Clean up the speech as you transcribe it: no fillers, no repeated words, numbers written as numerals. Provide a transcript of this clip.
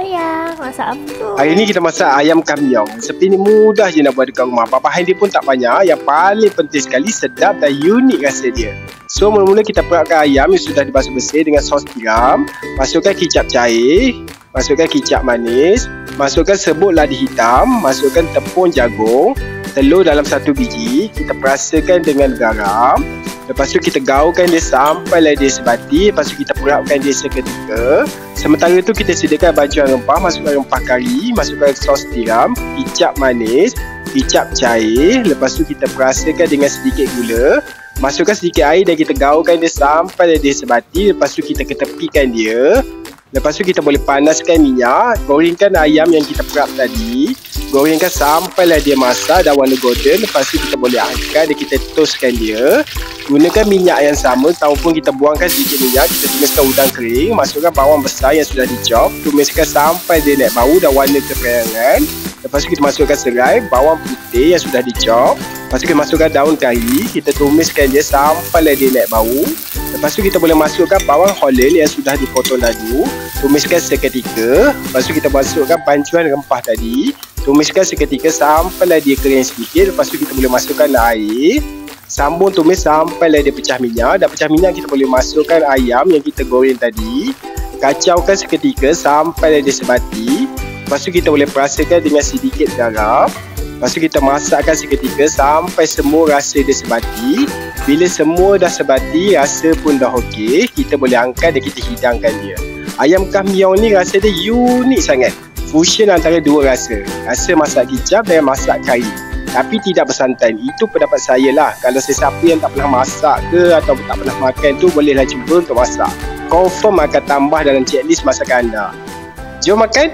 sayang. Masak apa tu? Hari ni kita masak ayam kamyong. Seperti ni mudah je nak buat dekat rumah. Bahan dia pun tak banyak. Yang paling penting sekali, sedap dan unik rasa dia. So mula-mula kita perapkan ayam yang sudah dibasuh bersih dengan sos tiram. Masukkan kicap cair, masukkan kicap manis, masukkan serbuk ladi hitam, masukkan tepung jagung, telur dalam 1 biji. Kita perasakan dengan garam. Lepas tu kita gaulkan dia sampailah dia sebati. Lepas tu kita perapkan dia seketika. Sementara tu kita sediakan bancuan rempah. Masukkan rempah kari, masukkan sos tiram, kicap manis, kicap cair. Lepas tu kita perasakan dengan sedikit gula. Masukkan sedikit air dan kita gaulkan dia sampailah dia sebati. Lepas tu kita ketepikan dia. Lepas tu kita boleh panaskan minyak. Gorengkan ayam yang kita perap tadi. Gorengkan sampailah dia masak dan warna golden. Lepas tu kita boleh angkat dan kita toastkan dia. Gunakan minyak yang sama ataupun kita buangkan sedikit minyak. Kita tumiskan udang kering. Masukkan bawang besar yang sudah dicop. Tumiskan sampai dia naik bau dan warna kekeringan. Lepas tu kita masukkan serai, bawang putih yang sudah dicop. Lepas tu kita masukkan daun kari. Kita tumiskan dia sampailah dia naik bau. Lepas tu kita boleh masukkan bawang holland yang sudah dipotong laju. Tumiskan seketika. Lepas tu kita masukkan pancuran rempah tadi. Tumiskan seketika sampailah dia kering sedikit. Lepas tu kita boleh masukkan air. Sambung tumis sampailah dia pecah minyak. Dan pecah minyak kita boleh masukkan ayam yang kita goreng tadi. Kacaukan seketika sampailah dia sebati. Lepas tu kita boleh perasakan dengan sedikit garam. Lepas tu kita masakkan seketika sampai semua rasa dia sebati. Bila semua dah sebati, rasa pun dah okey, kita boleh angkat dan kita hidangkan dia. Ayam kamyong ni rasa dia unik sangat. Fusion antara dua rasa. Rasa masak kicap dan masak kari. Tapi tidak bersantan. Itu pendapat saya lah. Kalau sesiapa yang tak pernah masak ke atau tak pernah makan tu, bolehlah cuba untuk masak. Confirm akan tambah dalam checklist masakan anda. Jom makan!